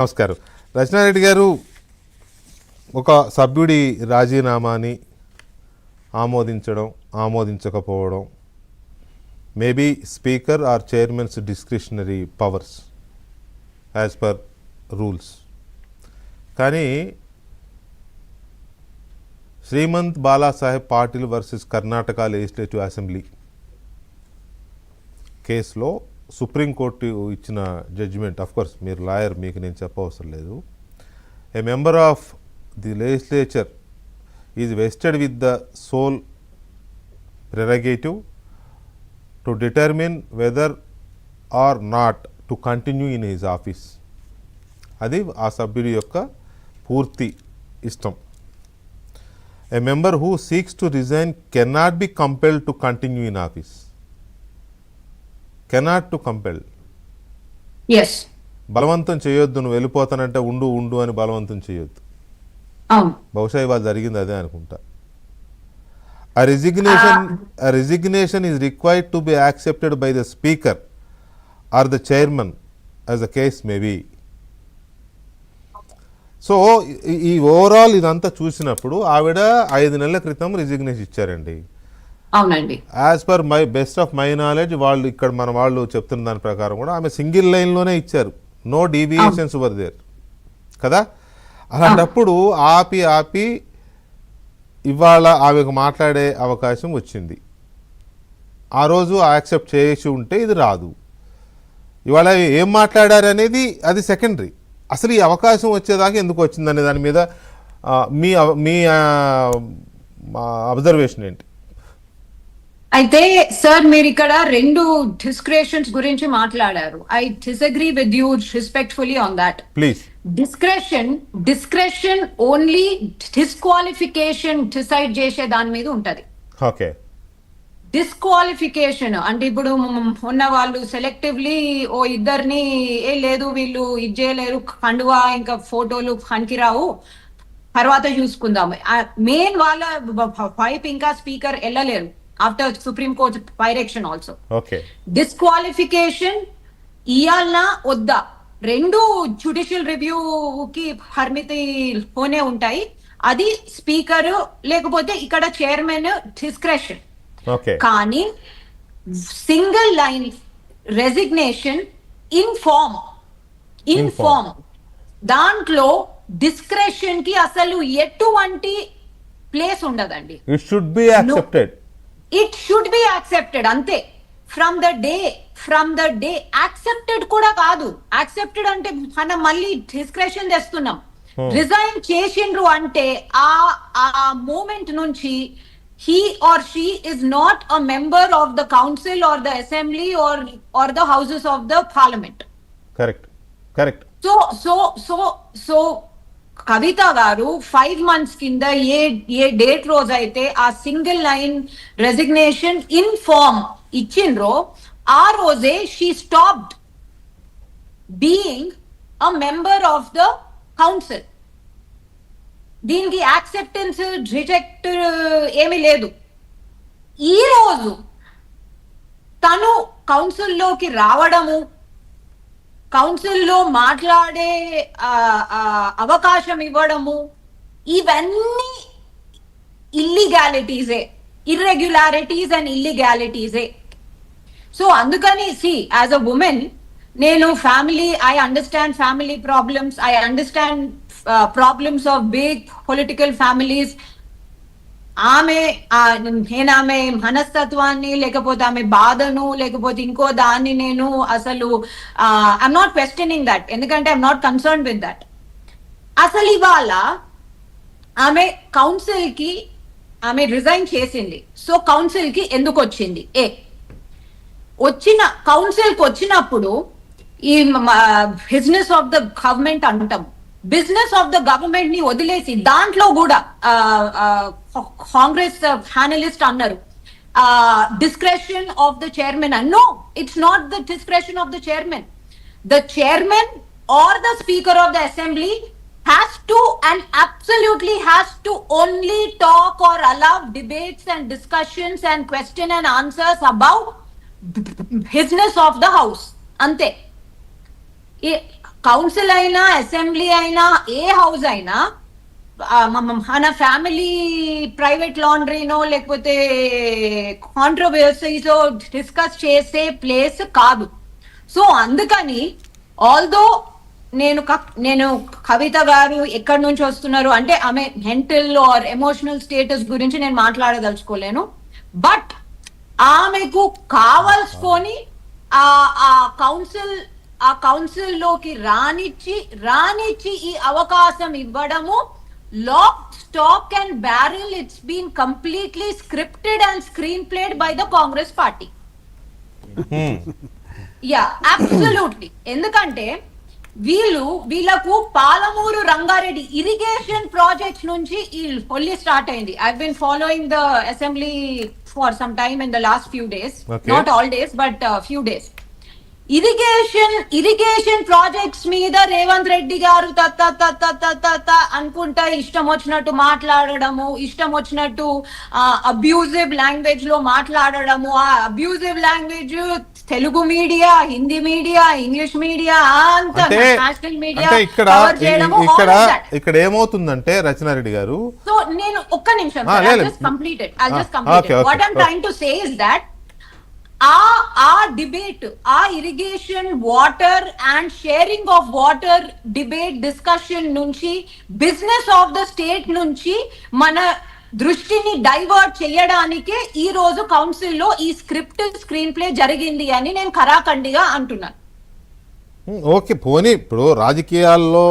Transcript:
నమస్కారం. రచనారెడ్డి గారు, ఒక సభ్యుడి రాజీనామాని ఆమోదించడం, ఆమోదించకపోవడం maybe speaker or chairman's discretionary powers as per rules. కానీ Shrimant Balasaheb Patil versus Karnataka legislative assembly కేసులో సుప్రీంకోర్టు ఇచ్చిన జడ్జిమెంట్, ఆఫ్ కోర్స్ మీరు లాయర్, మీకు నేను చెప్పవసరం లేదు. A member of the legislature is vested with the sole prerogative to determine whether or not to continue in his office. అది ఆ సభ్యుడి యొక్క పూర్తి ఇష్టం. A member who seeks to resign cannot be compelled to continue in office. Cannot to compel. yes బలవంతం చేయొద్దు, నువ్వు వెళ్ళిపోతానంటే ఉండు ఉండు అని బలవంతం చేయొద్దు. బహుశా ఇవాళ జరిగింది అదే అనుకుంటా. A resignation is required to be accepted by the speaker or the chairman as the case may be. So ఈ ఓవరాల్ ఇదంతా చూసినప్పుడు ఆవిడ 5 నెలల క్రితం రిజిగ్నేషన్ ఇచ్చారండి. అవునండి. As per my best of my knowledge, వాళ్ళు ఇక్కడ మన వాళ్ళు చెప్తున్న దాని ప్రకారం కూడా ఆమె సింగిల్ లైన్లోనే ఇచ్చారు, నో డీవియేషన్స్ వర్ దేర్ కదా. అలాంటప్పుడు ఆపి ఇవాళ ఆమెకు మాట్లాడే అవకాశం వచ్చింది. ఆ రోజు యాక్సెప్ట్ చేసి ఉంటే ఇది రాదు. ఇవాళ ఏం మాట్లాడారు అనేది అది సెకండరీ. అసలు ఈ అవకాశం వచ్చేదాకా ఎందుకు వచ్చిందనే దాని మీద మీ అబ్జర్వేషన్ ఏంటి? అయితే సార్, మీరు ఇక్కడ 2 డిస్క్రిషన్స్ గురించి మాట్లాడారు. I disagree with you respectfully on that. Please. Discretion only disqualification decide చేసే దాని మీద ఉంటది. ఓకే. డిస్క్వాలిఫికేషన్ అంటే ఇప్పుడు ఉన్న వాళ్ళు సెలెక్టివ్లీ ఇద్దరిని లేదు వీళ్ళు ఇది చేయలేరు, కండువా ఇంకా ఫోటోలు పనికిరావు, తర్వాత చూసుకుందాం, మెయిన్ వాళ్ళ వైపు ఇంకా స్పీకర్ వెళ్ళలేరు after Supreme Court direction also. Disqualification ఇయాలనా వద్దా 2 జ్యుడిషియల్ రివ్యూకి పరిమితిలోనే ఉంటాయి. అది స్పీకర్ లేకపోతే ఇక్కడ చైర్మన్ డిస్క్రెషన్. కానీ single line resignation in form దాంట్లో డిస్క్రెషన్ కి అసలు ఎటువంటి ప్లేస్ ఉండదండి. ఇట్ షుడ్ బి యాక్సెప్టెడ్ అంతే. ఫ్రమ్ ద డే యాక్సెప్టెడ్ కూడా కాదు. యాక్సెప్టెడ్ అంటే మనం మళ్ళీ డిస్క్రెషన్ తెస్తున్నాం. రిజైన్ చేసిండ్రు అంటే ఆ మూమెంట్ నుంచి he or she is not a member of the council or the assembly or the houses of the parliament. Correct. So కవిత గారు 5 months కింద ఏ డేట్ రోజు అయితే ఆ single line resignation in form ఇచ్చిండ్రో ఆ రోజే she stopped being a member of the council. దీనికి acceptance reject ఏమీ లేదు. ఈ రోజు తను కౌన్సిల్లోకి రావడము, కౌన్సిల్లో మాట్లాడే అవకాశం ఇవ్వడము, ఇవన్నీ ఇర్రెగ్యులారిటీస్ అండ్ ఇల్లీగాలిటీసే. సో అందుకని యాజ్ అ ఉమెన్ నేను I understand family problems, I understand problems of big political families. నేను ఆమె మనస్తత్వాన్ని లేకపోతే ఆమె బాధను లేకపోతే ఇంకో దాన్ని నేను అసలు ఐఎమ్ నాట్ క్వశ్చనింగ్ దట్, ఎందుకంటే I'm not concern with that. అసలు ఇవాళ ఆమె కౌన్సిల్ కి రిజైన్ చేసింది. సో కౌన్సిల్ కి ఎందుకు వచ్చింది? కౌన్సిల్ కి వచ్చినప్పుడు ఈ బిజినెస్ ఆఫ్ ద గవర్నమెంట్ అంటాం. బిజినెస్ ఆఫ్ ద గవర్నమెంట్ ని వదిలేసి దాంట్లో కూడా కాంగ్రెస్ ప్యానలిస్ట్ అన్నారు discretion of the chairman. No, it's not the discretion of the chairman. The chairman or the speaker of the assembly has to and absolutely has to only talk or allow debates and discussions and question and answers about business of the house. Ante council అయినా assembly అయినా ఏ house అయినా మన family private లాండ్రీనో లేకపోతే కాంట్రవర్సీసో discuss చేసే place కాదు. So అందుకని although నేను కవిత గారు ఎక్కడి నుంచి వస్తున్నారు అంటే ఆమె మెంటల్ ఆర్ ఎమోషనల్ స్టేటస్ గురించి నేను మాట్లాడదలుచుకోలేను. బట్ ఆమెకు కావాల్సుకొని ఆ కౌన్సిల్ లోకి రానిచ్చి ఈ అవకాశం ఇవ్వడము lock stock and barrel. It's been completely scripted and screen played by the Congress party. Yeah absolutely. ఎందుకంటే వీళ్ళకు పాలమూరు రంగారెడ్డి ఇరిగేషన్ ప్రాజెక్ట్స్ నుంచి ఈ హోలీ స్టార్ట్ అయింది. I been following the assembly for some time in the last few days, not all days but few days. Irrigation projects మీద రేవంత్ రెడ్డి గారు అనుకుంటా ఇష్టం వచ్చినట్టు మాట్లాడడము, ఇష్టం వచ్చినట్టు అబ్యూజివ్ లాంగ్వేజ్ లో మాట్లాడడము. ఆ abusive language Telugu media, Hindi media, English media అంతా నేషనల్ మీడియా కవర్ చేయడము. ఇక్కడ ఏమవుతుందంటే రచనారెడ్డి గారు, సో నేను ఒక్క నిమిషం completed what I'm trying to say is that ఆ డిబేట్, ఆ irrigation water and sharing of water debate discussion నుంచి బిజినెస్ ఆఫ్ ద స్టేట్ నుంచి మన దృష్టిని డైవర్ట్ చేయడానికే ఈ రోజు కౌన్సిల్లో ఈ స్క్రిప్ట్ స్క్రీన్ ప్లే జరిగింది అని నేను ఖరాఖండిగా అంటున్నాను. ఓకే పోనీ ఇప్పుడు రాజకీయాల్లో